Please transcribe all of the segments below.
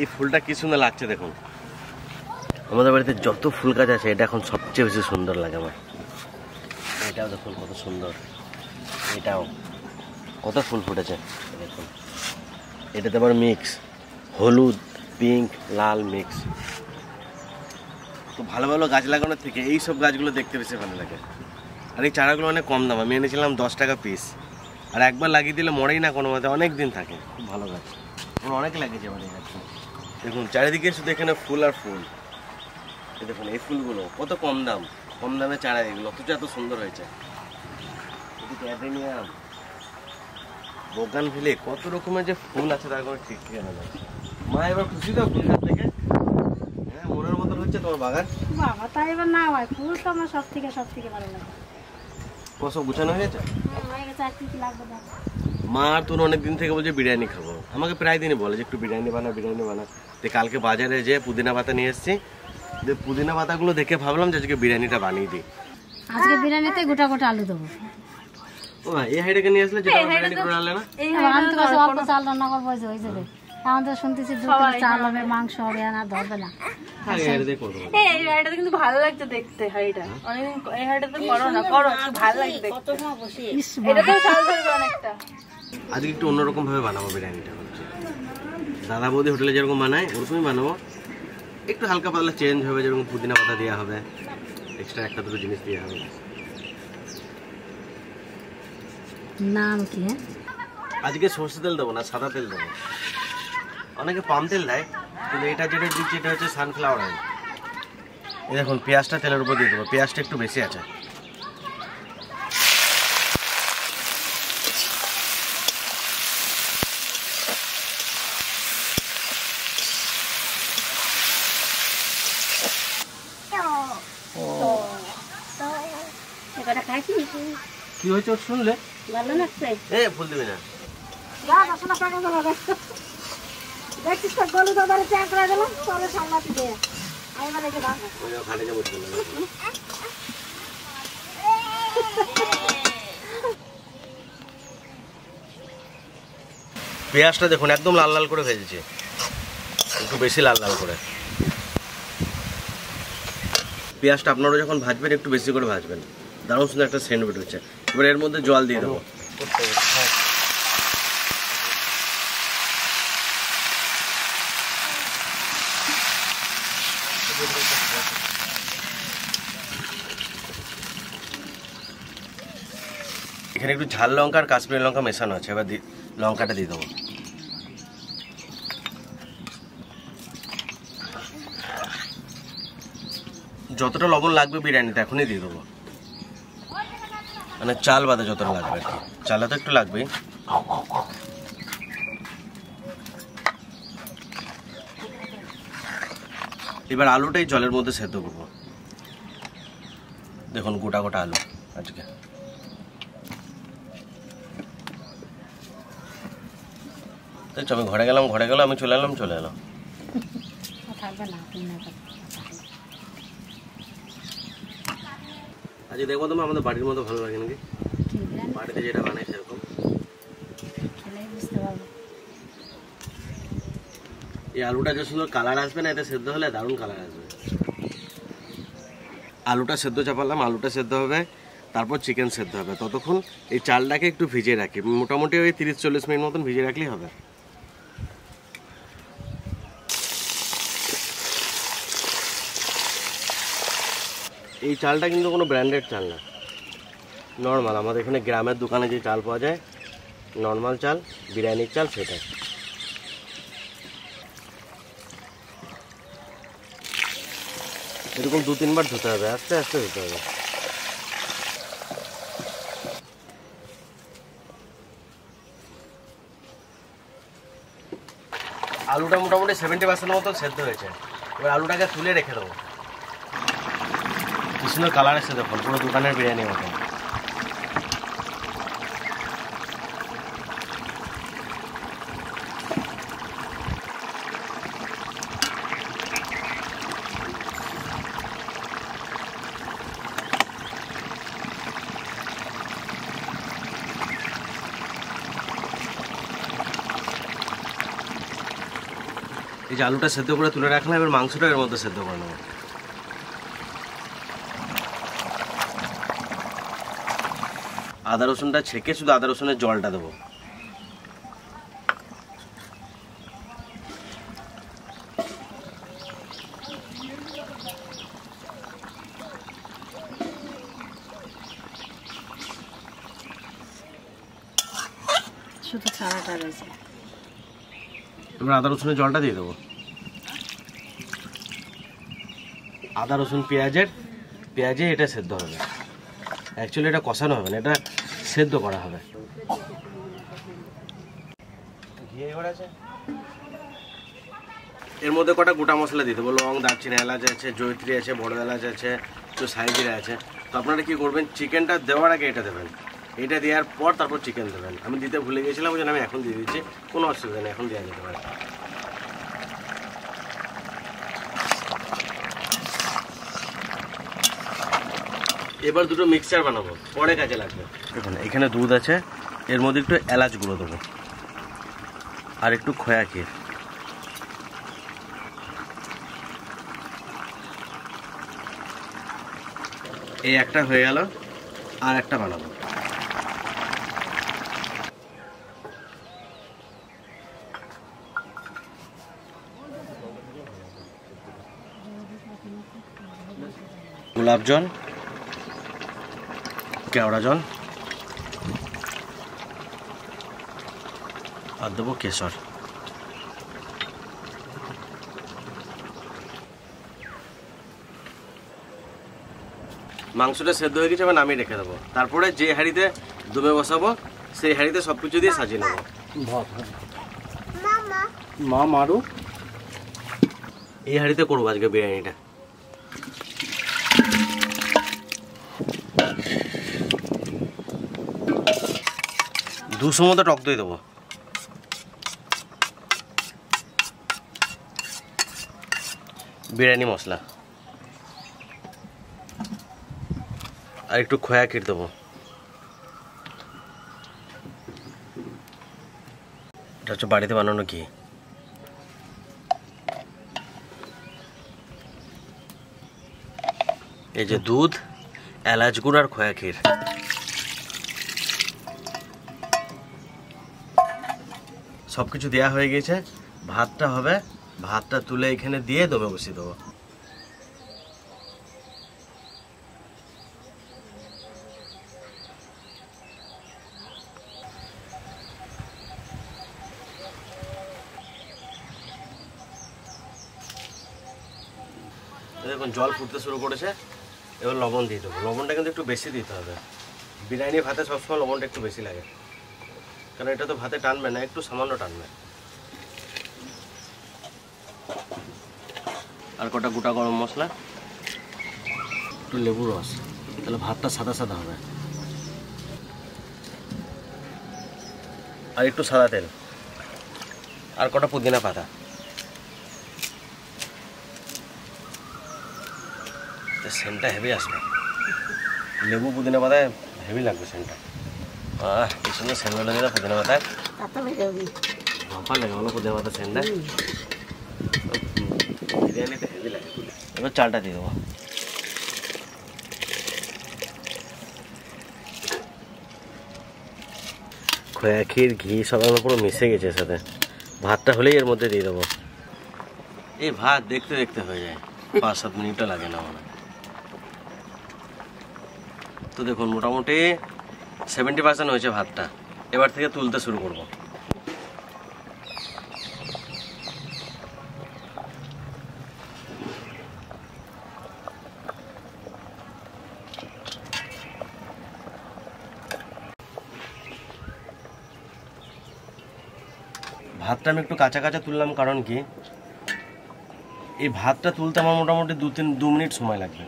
এই ফুলটা কি সুন্দর লাগছে দেখুন। আমাদের বাড়িতে যত ফুল গাছ আছে এটা এখন সবচেয়ে বেশি সুন্দর লাগে আমার। এটাও দেখুন কত সুন্দর, এটাও কত ফুল ফুটেছে দেখুন। এটাতে আবার মিক্স হলুদ, পিঙ্ক, লাল মিক্স। তো ভালো ভালো গাছ লাগানোর থেকে এই সব গাছগুলো দেখতে বেশি ভালো লাগে। আর এই চারাগুলো অনেক কম দাম, আমি এনেছিলাম 10 টাকা পিস। আর একবার লাগিয়ে দিলে মরেই না কোনো মতে, অনেক দিন থাকে। খুব ভালো গাছ, আমার অনেক লাগিয়েছে আমার এই গাছটা। দেখুন চারিদিকে শুধু এখানে ফুল আর ফুল। দেখুন এই ফুলগুলো কত কম দাম, কম দামে চারা এগুলো, অথচ এত সুন্দর হয়েছে। এদিকে অ্যাডেনিয়াম, বোগানভিলে, কত রকমের যে ফুল আছে তার কোনো ঠিক ঠিকানা নেই। মা এবার খুশি তো ফুল গাছ থেকে? হ্যাঁ, মনের মতন হচ্ছে তোমার বাগান। বাবা তাই এবার না হয়, ফুল তো আমার সব থেকে ভালো লাগে। সব গুছানো হয়ে গেছে? হয়ে গেছে, আর কি কি লাগবে না। মা তোর অনেকদিন থেকে বলছে বিরিয়ানি খাবো, আমাকে প্রায় দিনই বলে যে একটু বিরিয়ানি বানা বিরিয়ানি বানা। তো কালকে বাজারে যে পুদিনা পাতা নিয়ে এসেছি, পুদিনা পাতাগুলো দেখে ভাবলাম যে আজকে বিরিয়ানিটা বানিয়ে দিই। আজকে বিরিয়ানিতে গোটা গোটা আলু দেবো। ও এই হাইডাকে নিয়ে আসলে যেটা বিরিয়ানি করে আনলে না, আমি তো কাছে অল্প চাল রান্না করবো, হয়ে যাবে। এখন তো শুনতেছি চাল হবে, মাংস হবে, আর ধরবে না। এই হাঁড়িটা কিন্তু ভালো লাগছে দেখতে। হাঁড়িটা অনেকদিন, এই হাঁড়িটা তো করো না, করো ভালো লাগছে দেখতে। এটা তো চাল ধরবে অনেকটা। আজকে একটু অন্যরকম ভাবে বানাবো বিরিয়ানিটা। হচ্ছে দাদা বৌদি হোটেলে যেরকম বানায় ওরকমই বানাবো, একটু হালকা পাতলা চেঞ্জ হবে। যেরকম পুদিনা পাতা দেওয়া হবে, এক্সট্রা একটা দুটো জিনিস দেওয়া হবে। নাম কি? আজকে সরষে তেল দেবো না, সাদা তেল দেবো। অনেকে পাম তেল দেয়, কিন্তু এটা যেটা দিচ্ছি এটা হচ্ছে সানফ্লাওয়ার অয়েল। এই দেখুন পেঁয়াজটা তেলের উপর দিয়ে দেবো, পেঁয়াজটা একটু বেশি আছে। কি হয়েছে ওর শুনলে? ভালো লাগছে। ফুল দিবি না? দেখছিস তো গলু দাদারে চ্যাং করে দিলাম, চলে সামলাতে দিয়ে আমি মানে যে ভাঙা ঘাটে যাবো। পেঁয়াজটা দেখুন একদম লাল লাল করে ভেজেছে, একটু বেশি লাল লাল করে। পেঁয়াজটা আপনারা যখন ভাজবেন একটু বেশি করে ভাজবেন, দারুণ সুন্দর একটা সেন্ট বেরোচ্ছে। এবার এর মধ্যে জল দিয়ে দেবো। এখানে একটু ঝাল লঙ্কা আর কাশ্মীরি লঙ্কা মেশানো আছে, এবার লঙ্কাটা দিয়ে দেবো। যতটা লবণ লাগবে বিরিয়ানিতে এখনই দিয়ে দেবো, মানে চাল বাদে যতটা লাগবে আর কি। চালে তো একটু লাগবেই। এবার আলুটাই জলের মধ্যে সেদ্ধ করবো। দেখুন গোটা গোটা আলু আজকে। আমি ঘরে গেলাম, আমি চলে এলাম। আজকে দেখবো তোমার আমাদের বাড়ির মতো ভালো লাগে নাকি, বাড়িতে যেটা বানাই সেরকম। এই আলুটা যে সুন্দর কালার আসবে না, এটা সেদ্ধ হলে দারুণ কালার আসবে। আলুটা সেদ্ধ চাপালাম, আলুটা সেদ্ধ হবে, তারপর চিকেন সেদ্ধ হবে। ততক্ষণ এই চালটাকে একটু ভিজিয়ে রাখি, মোটামুটি ওই 30-40 মিনিট মতন ভিজিয়ে রাখলেই হবে। এই চালটা কিন্তু কোনো ব্র্যান্ডেড চাল না, নর্মাল আমাদের এখানে গ্রামের দোকানে যে চাল পাওয়া যায়, নর্মাল চাল, বিরিয়ানির চাল, সেটা। এরকম 2-3 বার ধুতে হবে, আস্তে আস্তে ধুতে হবে। আলুটা মোটামুটি 70% মতো সেদ্ধ হয়েছে। এবার আলুটাকে তুলে রেখে দেবো। কি সুন্দর কালার এসে দেখুন, পুরো দোকানের বিরিয়ানি মতো। এই যে আলুটা সেদ্ধ করে তুলে রাখলাম, এবার মাংসটা এর মধ্যে সেদ্ধ করে নেবো। আদা রসুনটা ছেঁকে শুধু আদা রসুনের জলটা দেবো। শুধু ছাড়াটা রয়েছে, এবার আদা রসুনের জলটা দিয়ে দেবো। আদা রসুন পেঁয়াজে এটা সেদ্ধ হবে, অ্যাকচুয়ালি এটা কষানো হবে না, এটা সেদ্ধ করা হবে। এর মধ্যে কটা গোটা মশলা দিতে বলো, লং, দারচিনি, এলাচ আছে, জয়িত্রী আছে, বড় এলাচ আছে, তো সাইজিরা আছে। তো আপনারা কি করবেন, চিকেনটা দেওয়ার আগে এটা দেবেন, এটা দেওয়ার পর তারপর চিকেন দেবেন। আমি দিতে ভুলে গেছিলাম, ওই জন্য আমি এখন দিয়ে দিচ্ছি, কোনো অসুবিধা নেই, এখন দেওয়া যেতে পারে। এবার দুটো মিক্সচার বানাবো, পরে কাজে লাগবে। দেখুন এখানে দুধ আছে, এর মধ্যে একটু এলাচ গুঁড়ো দেবো আর একটু খোয়া ক্ষীর। এই একটা হয়ে গেল, আর একটা বানাবো। গোলাপ জল, কেওড়া জল আর দেবো কেশর। মাংসটা সেদ্ধ হয়ে গেছে, এবার নামিয়ে রেখে দেবো। তারপরে যে হাঁড়িতে দমে বসাবো সেই হাঁড়িতে সব কিছু দিয়ে সাজিয়ে নেবো। মা মারু, এই হাঁড়িতে করবো আজকে বিরিয়ানিটা। দুশো মতো টক দই দেবো। বিরিয়ানি মশলা আর একটু খোয়া ক্ষীর দেবো। এটা হচ্ছে বাড়িতে বানানো ঘি। এই যে দুধ, এলাচ গুঁড়ো আর খোয়া ক্ষীর। সব কিছু দেওয়া হয়ে গেছে, ভাতটা হবে, ভাতটা তুলে এখানে দিয়ে দমে বসিয়ে দেবো। দেখুন জল ফুটতে শুরু করেছে, এবার লবণ দিয়ে দেবো। লবণটা কিন্তু একটু বেশি দিতে হবে, বিরিয়ানি ভাতে সবসময় লবণটা একটু বেশি লাগে, কারণ এটা তো ভাতে টানবে না, একটু সামান্য টানবে। আর কটা গোটা গরম মশলা, একটু লেবু রস, তাহলে ভাতটা সাদা সাদা হবে। আর একটু সাদা তেল, আর কটা পুদিনা পাতা। সেন্টটা হেভি আসবে, লেবু পুদিনা পাতায় হেভি লাগবে সেন্টটা। এই সঙ্গে সেন্টগুলো দিলে পুদিনা পাতায় ভাপা লাগে, ভালো পুদিনা পাতা সেন্টটা বিরিয়ানিতে হেভি লাগে। এবার চালটা দিয়ে দেবো। খোয়া ক্ষীর, ঘি সব পুরো মিশে গেছে এর সাথে। ভাতটা হলেই এর মধ্যে দিয়ে দেবো। এই ভাত দেখতে দেখতে হয়ে যায়, 5-7 মিনিটও লাগে না মনে। তো দেখুন মোটামুটি 70% হয়েছে ভাতটা, এবার থেকে তুলতে শুরু করব। ভাতটা আমি একটু কাঁচা কাঁচা তুললাম, কারণ কি এই ভাতটা তুলতে আমার মোটামুটি 2 মিনিট সময় লাগবে।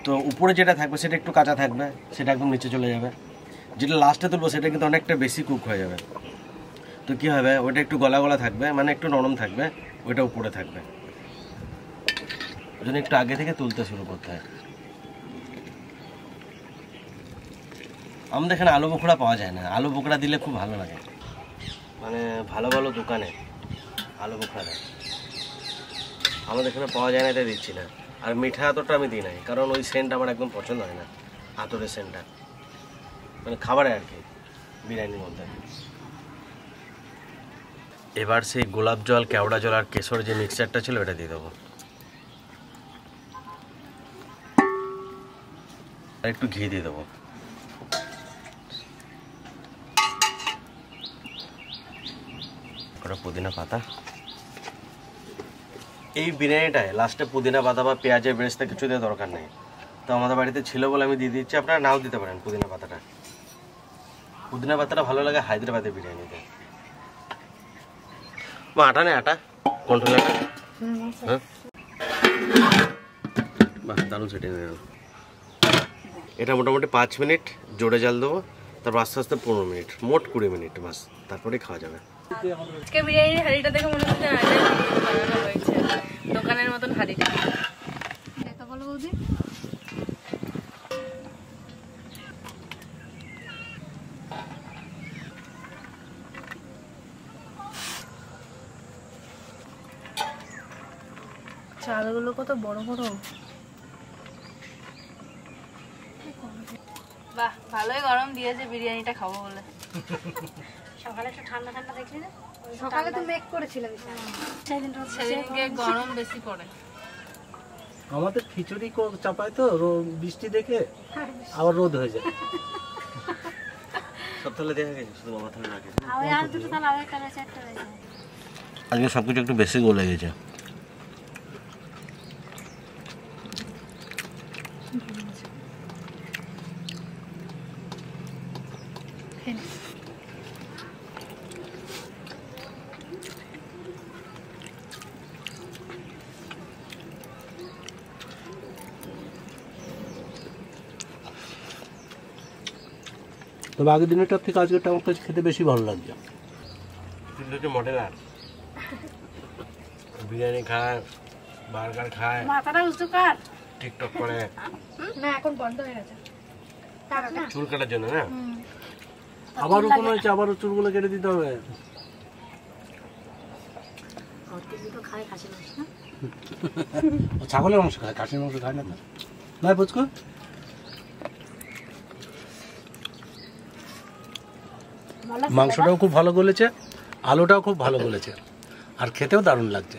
তো উপরে যেটা থাকবে সেটা একটু কাঁচা থাকবে, সেটা একদম নিচে চলে যাবে। যেটা লাস্টে তুলবো সেটা কিন্তু অনেকটা বেশি কুক হয়ে যাবে। তো কী হবে, ওটা একটু গলা গলা থাকবে, মানে একটু নরম থাকবে, ওইটা উপরে থাকবে। ওই জন্য একটু আগে থেকে তুলতে শুরু করতে হয়। আমাদের এখানে আলু বোখরা পাওয়া যায় না, আলু বোখরা দিলে খুব ভালো লাগে, মানে ভালো ভালো দোকানে আলু বোখরা দেয়। আমাদের এখানে পাওয়া যায় না, তাই দিচ্ছি না। আর মিঠা আতরটা আমি দিই নাই, কারণ ওই সেন্ট আমার একদম পছন্দ হয় না, আতরের সেন্টটা, মানে খাবারে আর কি, বিরিয়ানির মধ্যে। এবার সেই গোলাপ জল, কেওড়া জল আর কেশর যে মিক্সচারটা ছিল এটা দিয়ে দেবো। আর একটু ঘি দিয়ে দেবো। ওটা পুদিনা পাতা। এই বিরিয়ানিটায় লাস্টে পুদিনা পাতা বা পেঁয়াজের বেরেস্তা কিছু দেওয়ার দরকার নেই, তো আমাদের বাড়িতে ছিল বলে আমি দিয়ে দিচ্ছি। আপনারা নাও দিতে পারেন পুদিনা পাতাটা। পুদিনা পাতাটা ভালো লাগে হায়দ্রাবাদের বিরিয়ানিতে। আটা নেই, আটা কন্ট্রোল আটা। হ্যাঁ বাহ, দারুণ সেটে নিলাম। এটা মোটামুটি 5 মিনিট জোরে জাল দেবো, তারপর আস্তে আস্তে 15 মিনিট, মোট 20 মিনিট বাস, তারপরেই খাওয়া যাবে। আজকে বিরিয়ানির হাঁড়িটা দেখে মনে হচ্ছে বানানো হয়েছে দোকানের মতন হাঁড়িটা। বলো বৌদি, চালগুলো কত বড় বড়। বাহ, ভালোই গরম দিয়েছে, বিরিয়ানিটা খাবো বলে। সকালে একটু ঠান্ডা ঠান্ডা দেখলি না? সকালে তো মেঘ করেছিলাম, সেদিনকে গরম বেশি পড়ে। আমাদের খিচুড়ি চাপায় তো বৃষ্টি দেখে আবার রোদ হয়ে যায়। সব তাহলে দেখা গেছে, শুধু মাথা রাখে। আর দুটো তাহলে আবার একটা রয়েছে, একটা রয়েছে। আজকে সবকিছু একটু বেশি গলে গেছে। তবে আগের দিনেরটার থেকে আজকেরটা আমার কাছে খেতে বেশি ভালো লাগছে। মডেলার বিরিয়ানি খায়, বার্গার খায়, মাথাটা উঁচু কাট। টিকটক করে। না, এখন বন্ধ হয়ে গেছে। চুল কাটার জন্য না? আবারও কোনো হয়েছে, আবারও চুলগুলো কেটে দিতে হবে। ছাগলের মাংস খায়, খাসির মাংস খায় না। না বুঝকো, মাংসটাও খুব ভালো গলেছে, আলুটাও খুব ভালো গলেছে, আর খেতেও দারুণ লাগছে।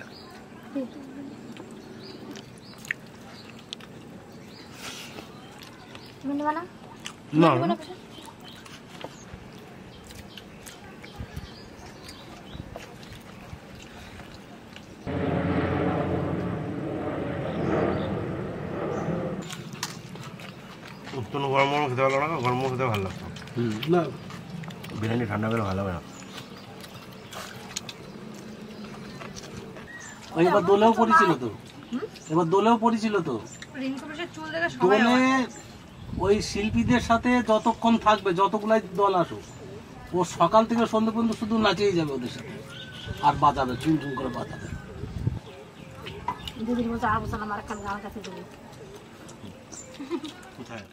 না কোনো গরম গরম খেতে ভালো লাগে, গরম খেতে ভালো লাগতো। না বিরিয়ানি ঠান্ডা করে ভালো হবে না। এবার দোলেও পড়েছিল তো, এবার দোলেও পড়েছিল তো। দোলে ওই শিল্পীদের সাথে যতক্ষণ থাকবে, যতগুলাই দল আসুক, ও সকাল থেকে সন্ধ্যে পর্যন্ত শুধু নাচিয়ে যাবে ওদের সাথে, আর বাজাবে, চুন চুন করে বাজাবে। দিদির বলছে আর বলছে আমার কাছে দেবে কোথায়?